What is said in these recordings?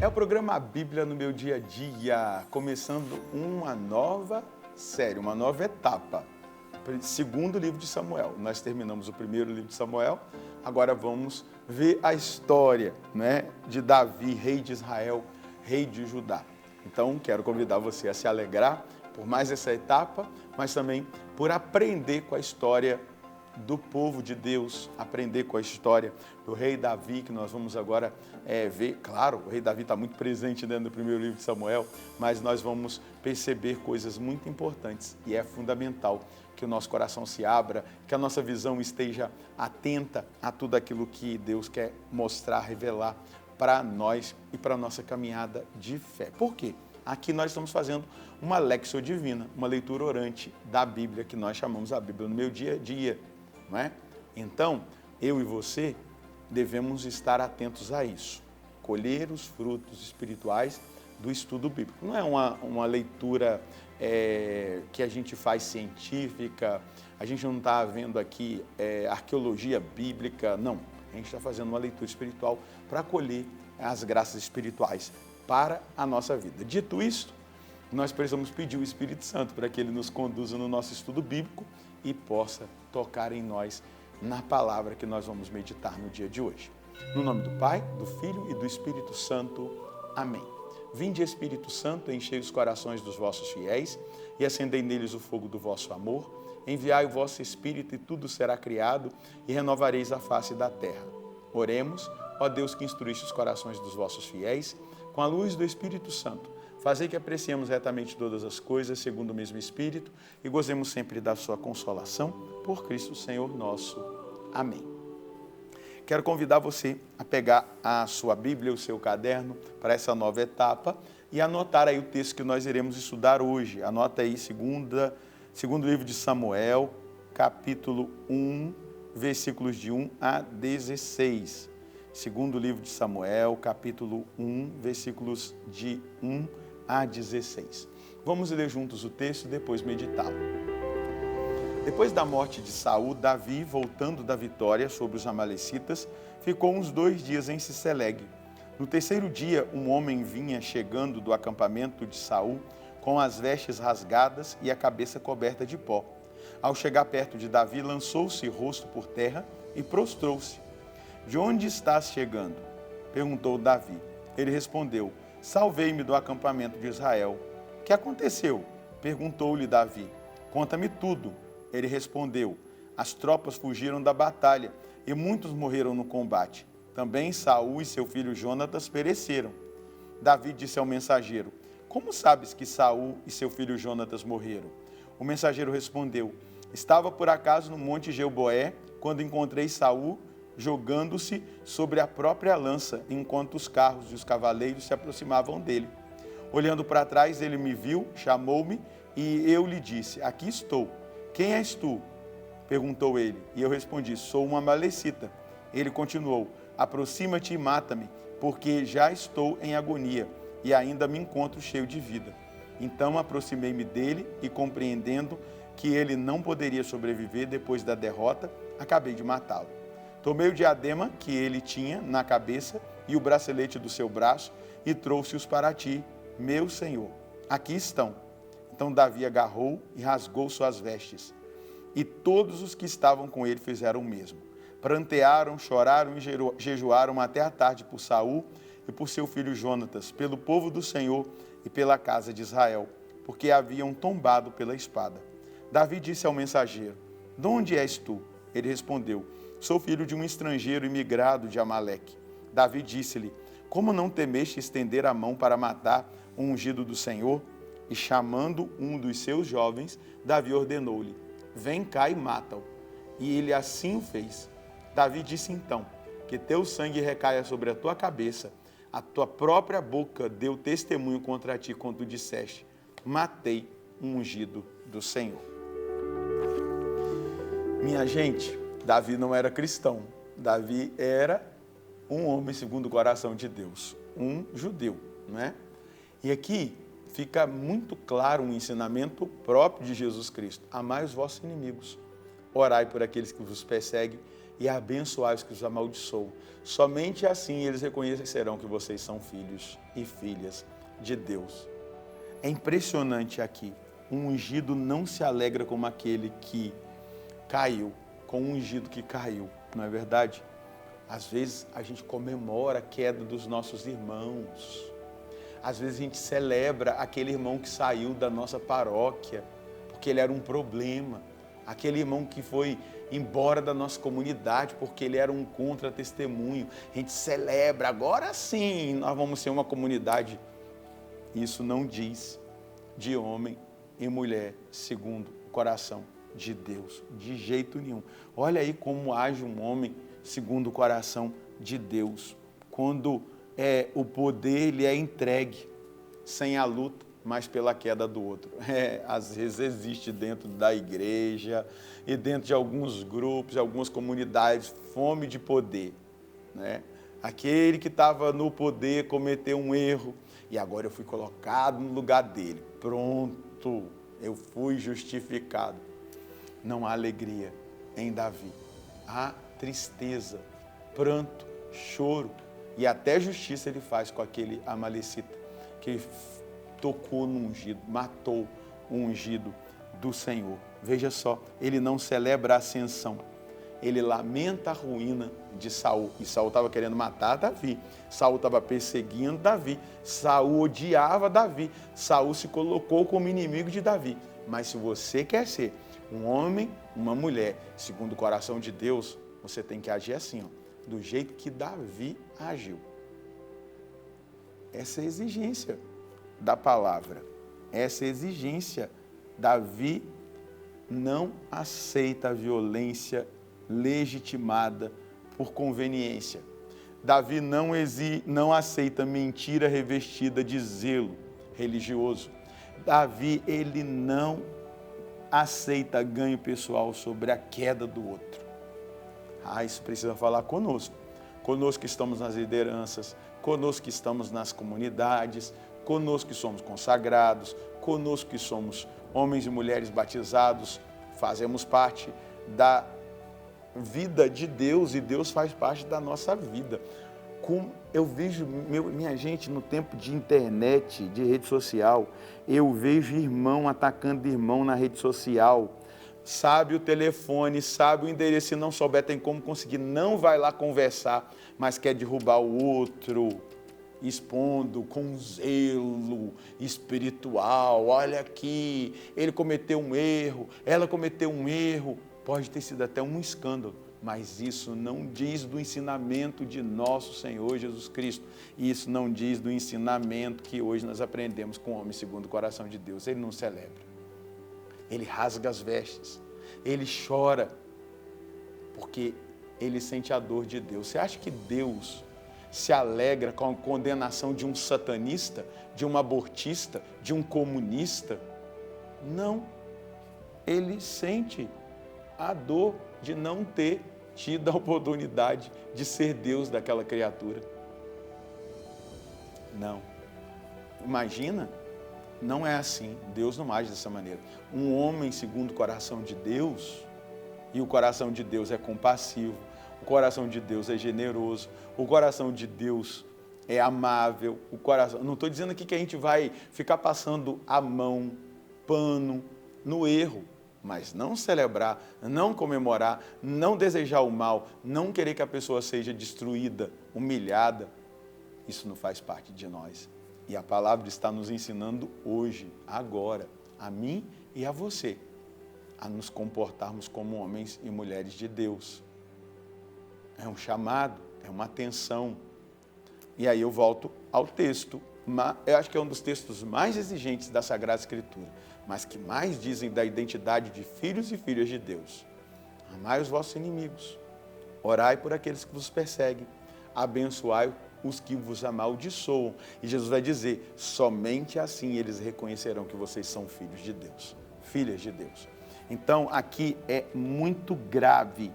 o programa Bíblia no meu dia a dia, começando uma nova série, uma nova etapa. Segundo livro de Samuel. Nós terminamos o primeiro livro de Samuel, agora vamos ver a história, né, de Davi, rei de Israel, rei de Judá. Então, quero convidar você a se alegrar por mais essa etapa, mas também por aprender com a história do povo de Deus, aprender com a história do rei Davi, que nós vamos agora ver. Claro, o rei Davi está muito presente dentro do primeiro livro de Samuel, mas nós vamos perceber coisas muito importantes e é fundamental que o nosso coração se abra, que a nossa visão esteja atenta a tudo aquilo que Deus quer mostrar, revelar para nós e para a nossa caminhada de fé. Por quê? Aqui nós estamos fazendo uma Lexio Divina, uma leitura orante da Bíblia, que nós chamamos a Bíblia no meu dia a dia. Não é? Então, eu e você devemos estar atentos a isso, colher os frutos espirituais do estudo bíblico. Não é uma leitura que a gente faz científica, a gente não está vendo aqui arqueologia bíblica, não. A gente está fazendo uma leitura espiritual para colher as graças espirituais para a nossa vida. Dito isto, nós precisamos pedir o Espírito Santo para que ele nos conduza no nosso estudo bíblico e possa tocar em nós na palavra que nós vamos meditar no dia de hoje. No nome do Pai, do Filho e do Espírito Santo. Amém. Vinde, Espírito Santo, enchei os corações dos vossos fiéis e acendei neles o fogo do vosso amor. Enviai o vosso Espírito e tudo será criado e renovareis a face da terra. Oremos, ó Deus que instruíste os corações dos vossos fiéis, com a luz do Espírito Santo, fazei que apreciemos retamente todas as coisas, segundo o mesmo Espírito, e gozemos sempre da sua consolação, por Cristo Senhor nosso. Amém. Quero convidar você a pegar a sua Bíblia, o seu caderno, para essa nova etapa, e anotar aí o texto que nós iremos estudar hoje. Anota aí, segundo livro de Samuel, capítulo 1, versículos de 1 a 16. Segundo livro de Samuel, capítulo 1, versículos de 1 a 16. Vamos ler juntos o texto e depois meditá-lo. Depois da morte de Saul, Davi, voltando da vitória sobre os amalecitas, ficou uns 2 dias em Ciceleg. No terceiro dia, um homem vinha chegando do acampamento de Saul, com as vestes rasgadas e a cabeça coberta de pó. Ao chegar perto de Davi, lançou-se rosto por terra e prostrou-se. De onde estás chegando? Perguntou Davi. Ele respondeu, salvei-me do acampamento de Israel. O que aconteceu? Perguntou-lhe Davi. Conta-me tudo. Ele respondeu, as tropas fugiram da batalha e muitos morreram no combate. Também Saul e seu filho Jonatas pereceram. Davi disse ao mensageiro, como sabes que Saul e seu filho Jonatas morreram? O mensageiro respondeu, estava por acaso no monte Gilboé, quando encontrei Saul jogando-se sobre a própria lança, enquanto os carros e os cavaleiros se aproximavam dele. Olhando para trás, ele me viu, chamou-me e eu lhe disse, aqui estou. Quem és tu? Perguntou ele. E eu respondi, sou uma amalecita. Ele continuou, aproxima-te e mata-me, porque já estou em agonia e ainda me encontro cheio de vida. Então aproximei-me dele e, compreendendo que ele não poderia sobreviver depois da derrota, acabei de matá-lo. Tomei o diadema que ele tinha na cabeça e o bracelete do seu braço e trouxe-os para ti, meu senhor. Aqui estão. Então Davi agarrou e rasgou suas vestes. E todos os que estavam com ele fizeram o mesmo. Prantearam, choraram e jejuaram até a tarde por Saul e por seu filho Jonatas, pelo povo do Senhor e pela casa de Israel, porque haviam tombado pela espada. Davi disse ao mensageiro, de onde és tu? Ele respondeu, sou filho de um estrangeiro imigrado de Amaleque. Davi disse-lhe, como não temeste estender a mão para matar o ungido do Senhor? E chamando um dos seus jovens, Davi ordenou-lhe, vem cá e mata-o. E ele assim o fez. Davi disse então, que teu sangue recaia sobre a tua cabeça, a tua própria boca deu testemunho contra ti, quando tu disseste, matei um ungido do Senhor. Minha gente, Davi não era cristão, Davi era um homem segundo o coração de Deus, um judeu, não é? E aqui fica muito claro um ensinamento próprio de Jesus Cristo, amai os vossos inimigos, orai por aqueles que vos perseguem e abençoai os que os amaldiçoam. Somente assim eles reconhecerão que vocês são filhos e filhas de Deus. É impressionante aqui, o ungido não se alegra como aquele que caiu, com o ungido que caiu, não é verdade? Às vezes a gente comemora a queda dos nossos irmãos. Às vezes a gente celebra aquele irmão que saiu da nossa paróquia, porque ele era um problema. Aquele irmão que foi embora da nossa comunidade, porque ele era um contra-testemunho. A gente celebra, agora sim nós vamos ser uma comunidade. Isso não diz de homem e mulher segundo o coração de Deus, de jeito nenhum. Olha aí como age um homem segundo o coração de Deus, quando o poder ele é entregue sem a luta, mas pela queda do outro. Às vezes existe dentro da igreja e dentro de alguns grupos, de algumas comunidades, fome de poder, né? Aquele que estava no poder cometeu um erro e agora eu fui colocado no lugar dele. Pronto, eu fui justificado. Não há alegria em Davi. Há tristeza, pranto, choro e até justiça ele faz com aquele amalecita que tocou no ungido, matou o ungido do Senhor. Veja só, ele não celebra a ascensão, ele lamenta a ruína de Saul. E Saul estava querendo matar Davi, Saul estava perseguindo Davi, Saul odiava Davi, Saul se colocou como inimigo de Davi. Mas se você quer ser um homem, uma mulher, segundo o coração de Deus, você tem que agir assim, ó, do jeito que Davi agiu. Essa é a exigência da palavra, essa é a exigência. Davi não aceita a violência legitimada por conveniência. Davi não aceita mentira revestida de zelo religioso. Davi, ele não aceita ganho pessoal sobre a queda do outro. Isso precisa falar conosco. Conosco que estamos nas lideranças, conosco que estamos nas comunidades, conosco que somos consagrados, conosco que somos homens e mulheres batizados, fazemos parte da vida de Deus e Deus faz parte da nossa vida. Eu vejo, minha gente, no tempo de internet, de rede social, eu vejo irmão atacando irmão na rede social, sabe o telefone, sabe o endereço, se não souber tem como conseguir, não vai lá conversar, mas quer derrubar o outro, expondo com zelo espiritual. Olha aqui, ele cometeu um erro, ela cometeu um erro, pode ter sido até um escândalo, mas isso não diz do ensinamento de nosso Senhor Jesus Cristo. Isso não diz do ensinamento que hoje nós aprendemos com o homem segundo o coração de Deus. Ele não celebra, ele rasga as vestes, ele chora, porque ele sente a dor de Deus. Você acha que Deus se alegra com a condenação de um satanista, de um abortista, de um comunista? Não, ele sente a dor de não ter tido a oportunidade de ser Deus daquela criatura. Não. Imagina, não é assim. Deus não age dessa maneira. Um homem segundo o coração de Deus, e o coração de Deus é compassivo, o coração de Deus é generoso, o coração de Deus é amável, o coração... Não estou dizendo aqui que a gente vai ficar passando a mão, pano no erro, mas não celebrar, não comemorar, não desejar o mal, não querer que a pessoa seja destruída, humilhada, isso não faz parte de nós. E a palavra está nos ensinando hoje, agora, a mim e a você, a nos comportarmos como homens e mulheres de Deus. É um chamado, é uma atenção. E aí eu volto ao texto, eu acho que é um dos textos mais exigentes da Sagrada Escritura, mas que mais dizem da identidade de filhos e filhas de Deus. Amai os vossos inimigos, orai por aqueles que vos perseguem, abençoai os que vos amaldiçoam. E Jesus vai dizer, somente assim eles reconhecerão que vocês são filhos de Deus, filhas de Deus. Então aqui é muito grave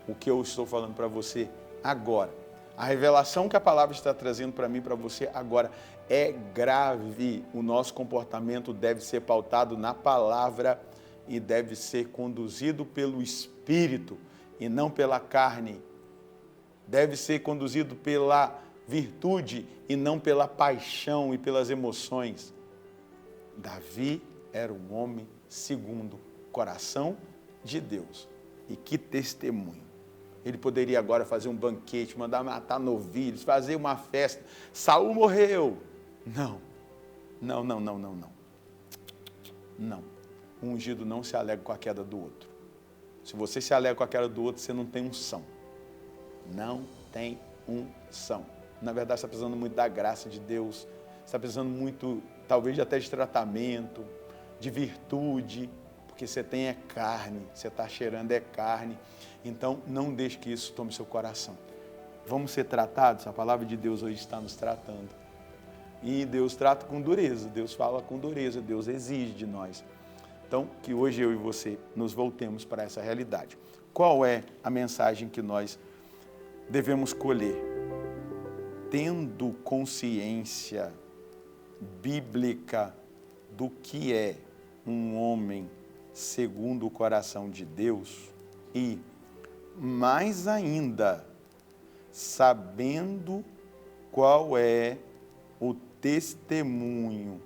o que eu estou falando para você agora. A revelação que a palavra está trazendo para mim e para você agora é grave. O nosso comportamento deve ser pautado na palavra e deve ser conduzido pelo Espírito e não pela carne. Deve ser conduzido pela virtude e não pela paixão e pelas emoções. Davi era um homem segundo o coração de Deus. E que testemunho. Ele poderia agora fazer um banquete, mandar matar novilhos, fazer uma festa. Saul morreu. Não. Não. O ungido não se alegra com a queda do outro. Se você se alegra com a queda do outro, você não tem unção. Não tem unção. Na verdade, você está precisando muito da graça de Deus. Você está precisando muito, talvez até de tratamento, de virtude, porque você tem é carne, você está cheirando é carne. Então, não deixe que isso tome seu coração. Vamos ser tratados? A palavra de Deus hoje está nos tratando. E Deus trata com dureza, Deus fala com dureza, Deus exige de nós. Então, que hoje eu e você nos voltemos para essa realidade. Qual é a mensagem que nós devemos colher? Tendo consciência bíblica do que é um homem segundo o coração de Deus e, mais ainda, sabendo qual é o testemunho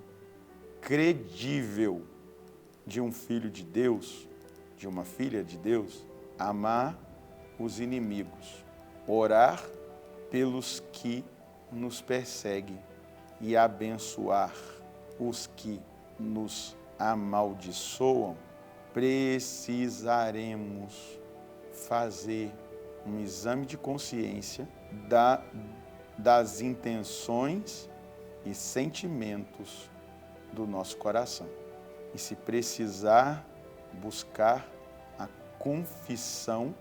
credível de um filho de Deus, de uma filha de Deus, amar os inimigos, orar pelos que nos perseguem e abençoar os que nos amaldiçoam, precisaremos fazer um exame de consciência das intenções e sentimentos do nosso coração. E se precisar, buscar a confissão,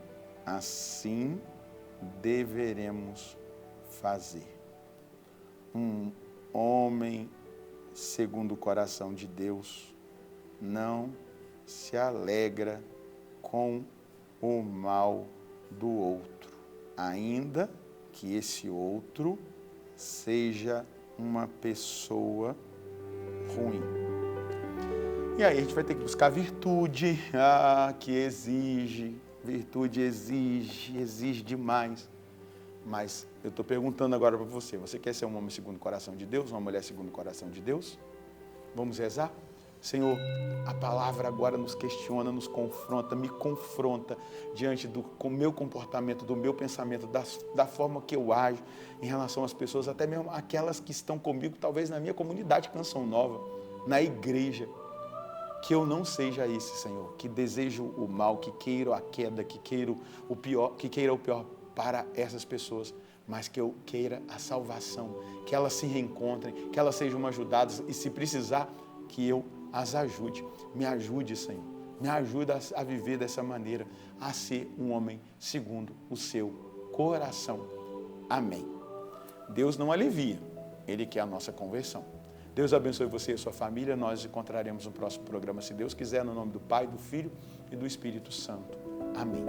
assim deveremos fazer. Um homem segundo o coração de Deus não se alegra com o mal do outro, ainda que esse outro seja uma pessoa ruim. E aí a gente vai ter que buscar virtude, que exige, virtude exige demais. Mas eu estou perguntando agora para você, você quer ser um homem segundo o coração de Deus, uma mulher segundo o coração de Deus? Vamos rezar? Senhor, a palavra agora nos questiona, nos confronta, me confronta diante do meu comportamento, do meu pensamento, da forma que eu ajo em relação às pessoas, até mesmo aquelas que estão comigo, talvez na minha comunidade Canção Nova, na igreja. Que eu não seja esse, Senhor, que desejo o mal, que queira a queda, que queira o pior para essas pessoas, mas que eu queira a salvação, que elas se reencontrem, que elas sejam ajudadas e, se precisar, que eu as ajude. Me ajude, Senhor. Me ajuda a viver dessa maneira, a ser um homem segundo o seu coração. Amém. Deus não alivia, Ele quer a nossa conversão. Deus abençoe você e a sua família. Nós nos encontraremos no próximo programa, se Deus quiser, no nome do Pai, do Filho e do Espírito Santo. Amém.